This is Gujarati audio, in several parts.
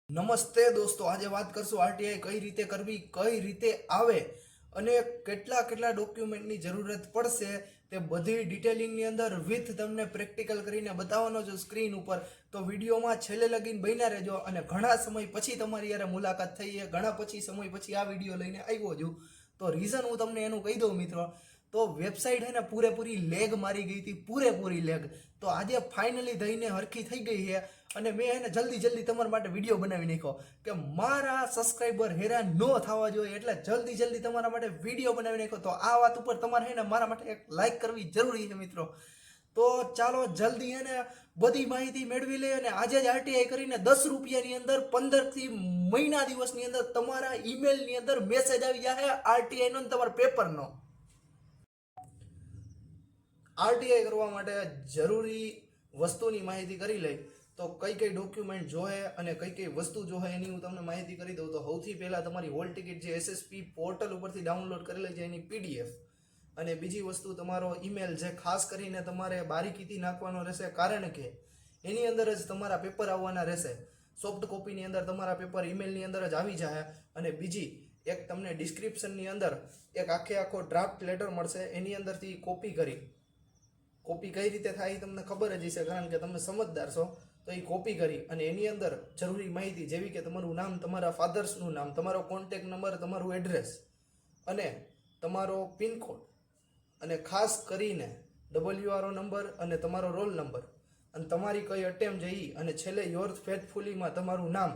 નમસ્તે દોસ્તો, આજે વાત કરશું આરટીઆઈ કઈ રીતે કરવી, કઈ રીતે આવે અને કેટલા કેટલા ડોક્યુમેન્ટની જરૂરત પડશે તે બધી ડિટેલિંગની અંદર વિથ તમને પ્રેક્ટિકલ કરીને બતાવવાનો છું સ્ક્રીન ઉપર. તો વિડીયોમાં છેલ્લે લગીને બન્યા રહેજો. અને ઘણા સમય પછી તમારી યારે મુલાકાત થઈ છે, ઘણા સમય પછી આ વિડીયો લઈને આવ્યો છું. તો રીઝન હું તમને એનું કહી દઉં મિત્રો. તો વેબસાઇટ હે ને પૂરેપૂરી લેગ મારી ગઈ હતી, પૂરેપૂરી લેગ. તો આજે ફાઇનલી થઈને હરખી થઈ ગઈ છે અને મેં એને જલ્દી તમારા માટે વિડીયો બનાવી નાખ્યો કે મારા સબસ્ક્રાઈબર હેરાન ન થવા જોઈએ, એટલે જલ્દી તમારા માટે વિડીયો બનાવી નાખ્યો. તો આ વાત ઉપર તમારે હે ને મારા માટે એક લાઈક કરવી જરૂરી છે મિત્રો. તો ચાલો જલ્દી એને બધી માહિતી મેળવી લે. અને આજે જ આરટીઆઈ કરીને 10 રૂપિયાની અંદર 15 થી મહિના દિવસની અંદર તમારા ઈમેલની અંદર મેસેજ આવી જાય આરટીઆઈ નો તમારા પેપરનો. આરટીઆઈ કરવા માટે જરૂરી વસ્તુની માહિતી કરી લઈ. તો કઈ ડોક્યુમેન્ટ જોહે અને કઈ વસ્તુ જોહે એની હું તમને માહિતી કરી દઉં. તો સૌથી પહેલા તમારી હોલ ટિકિટ જે એસએસપી પોર્ટલ ઉપરથી ડાઉનલોડ કરેલી છે એની પીડીએફ. અને બીજી વસ્તુ તમારો ઈમેલ, જે ખાસ કરીને તમારે બારીકીથી નાખવાનો રહેશે, કારણ કે એની અંદર જ તમારા પેપર આવવાના રહેશે. સોફ્ટ કોપીની અંદર તમારા પેપર ઈમેલની અંદર જ આવી જાય. અને બીજી એક તમને ડિસ્ક્રિપ્શનની અંદર એક આખો ડ્રાફ્ટ લેટર મળશે, એની અંદરથી કોપી કઈ રીતે થાય તમને ખબર જ હશે, કારણ કે તમે સમજદાર છો. તો એ કોપી કરી અને એની અંદર જરૂરી માહિતી જેવી કે તમારું નામ, તમારા ફાધર્સનું નામ, તમારો કોન્ટેક્ટ નંબર, તમારું એડ્રેસ અને તમારો પિનકોડ, અને ખાસ કરીને WRO નંબર અને તમારો રોલ નંબર અને તમારી કઈ અટેમ્પ જઈ અને છેલ્લે યોર્સ ફેથફુલીમાં તમારું નામ,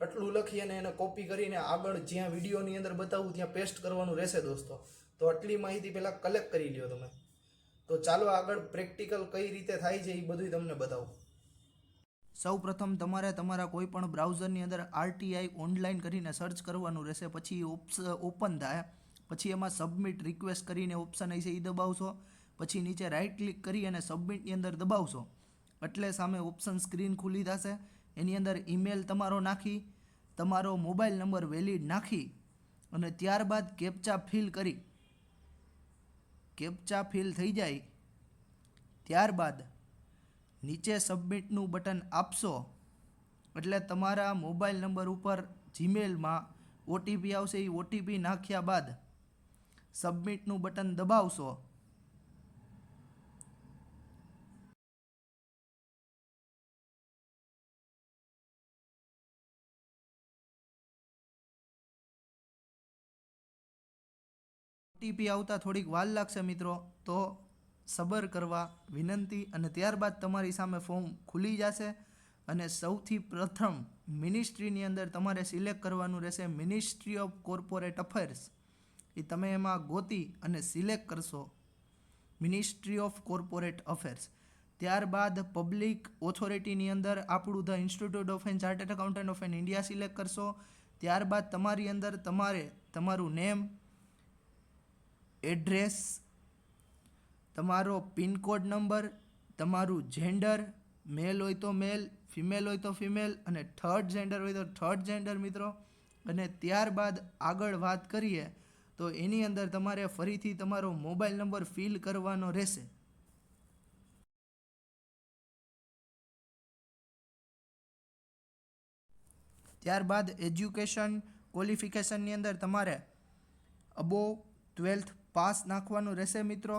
આટલું લખી અને એને કોપી કરીને આગળ જ્યાં વિડીયોની અંદર બતાવું ત્યાં પેસ્ટ કરવાનું રહેશે દોસ્તો. તો આટલી માહિતી પહેલાં કલેક્ટ કરી લ્યો તમે. તો ચાલો આગળ પ્રેક્ટિકલ કઈ રીતે થાય છે એ બધું તમને બતાવું. સૌ પ્રથમ તમારે તમારા કોઈ પણ બ્રાઉઝરની અંદર આરટીઆઈ ઓનલાઈન કરીને સર્ચ કરવાનું રહેશે. પછી ઓપન થાય, પછી એમાં સબમિટ રિક્વેસ્ટ કરીને ઓપ્શન હશે એ દબાવશો. પછી નીચે રાઈટ ક્લિક કરી અને સબમિટની અંદર દબાવશો એટલે સામે ઓપ્શન સ્ક્રીન ખુલ્લી થશે. એની અંદર ઈમેલ તમારો નાખી, તમારો મોબાઈલ નંબર વેલિડ નાખી અને ત્યારબાદ કેપ્ચા ફિલ થઈ જાય ત્યારબાદ નીચે સબમિટનું બટન આપશો એટલે તમારા મોબાઈલ નંબર ઉપર જીમેલમાં ઓટીપી આવશે. એ ઓટીપી નાખ્યા બાદ સબમિટનું બટન દબાવશો. ઓટીપી આવતા થોડીક વાર લાગશે મિત્રો, તો સબર કરવા વિનંતી. અને ત્યારબાદ તમારી સામે ફોર્મ ખુલી જશે અને સૌથી પ્રથમ મિનિસ્ટ્રીની અંદર તમારે સિલેક્ટ કરવાનું રહેશે મિનિસ્ટ્રી ઓફ કોર્પોરેટ અફેર્સ. એ તમે એમાં ગોતી અને સિલેક્ટ કરશો મિનિસ્ટ્રી ઓફ કોર્પોરેટ અફેર્સ. ત્યારબાદ પબ્લિક ઓથોરિટીની અંદર આપણું the institute of an chartered accountant of an India select કરશો. ત્યારબાદ તમારી અંદર તમારું નેમ, એડ્રેસ, તમારો પિનકોડ નંબર, તમારું જેન્ડર, મેલ હોય તો મેલ, ફિમેલ હોય તો ફિમેલ અને થર્ડ જેન્ડર હોય તો થર્ડ જેન્ડર મિત્રો. અને ત્યારબાદ આગળ વાત કરીએ તો એની અંદર તમારે ફરીથી તમારો મોબાઈલ નંબર ફિલ કરવાનો રહેશે. ત્યારબાદ એજ્યુકેશન ક્વોલિફિકેશનની અંદર તમારે અબોવ 12th પાસ નાખવાનું રહેશે મિત્રો.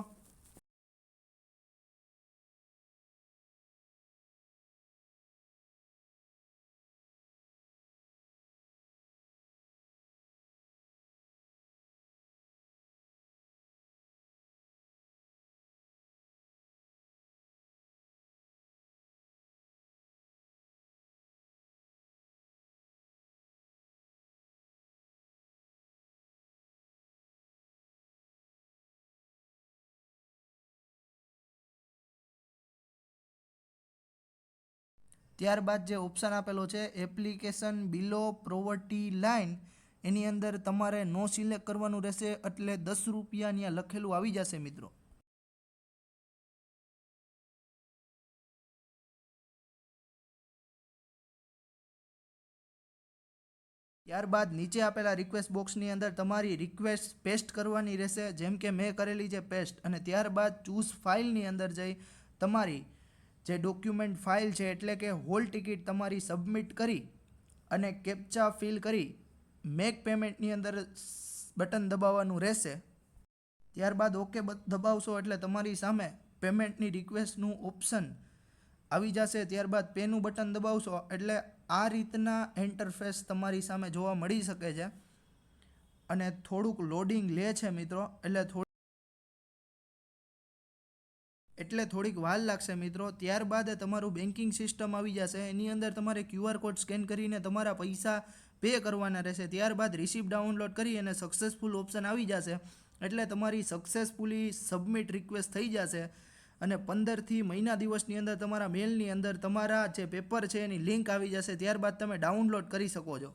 ત્યારબાદ જે ઓપ્શન આપેલો છે એપ્લિકેશન બિલો પ્રોવર્ટી લાઇન, એની અંદર તમારે નો સિલેક્ટ કરવાનું રહેશે એટલે 10 રૂપિયા ત્યાં લખેલું આવી જશે મિત્રો. ત્યારબાદ નીચે આપેલા રિક્વેસ્ટ બોક્સની અંદર તમારી રિક્વેસ્ટ પેસ્ટ કરવાની રહેશે, જેમ કે મેં કરેલી છે પેસ્ટ. અને ત્યારબાદ ચૂઝ ફાઇલની અંદર જઈ તમારી જે ડોક્યુમેન્ટ ફાઇલ છે એટલે કે હોલ ટિકિટ તમારી સબમિટ કરી અને કેપ્ચા ફિલ કરી મેક પેમેન્ટની અંદર બટન દબાવવાનું રહેશે. ત્યારબાદ ઓકે દબાવશો એટલે તમારી સામે પેમેન્ટની રિક્વેસ્ટનું ઓપ્શન આવી જશે. ત્યારબાદ પેનું બટન દબાવશો એટલે આ રીતના ઇન્ટરફેસ તમારી સામે જોવા મળી શકે છે. અને થોડુંક લોડિંગ લે છે મિત્રો, એટલે થોડીક વાર લાગશે મિત્રો. ત્યારબાદ તમારું બેન્કિંગ સિસ્ટમ આવી જશે. એની અંદર તમારે QR કોડ સ્કેન કરીને તમારા પૈસા પે કરવાના રહેશે. ત્યારબાદ રિસિપ્ટ ડાઉનલોડ કરી અને સક્સેસફુલ ઓપ્શન આવી જશે. એટલે તમારી સક્સેસફુલી સબમિટ રિક્વેસ્ટ થઈ જશે અને 15થી મહિના દિવસની અંદર તમારા મેલની અંદર તમારા જે પેપર છે એની લિંક આવી જશે. ત્યારબાદ તમે ડાઉનલોડ કરી શકો છો.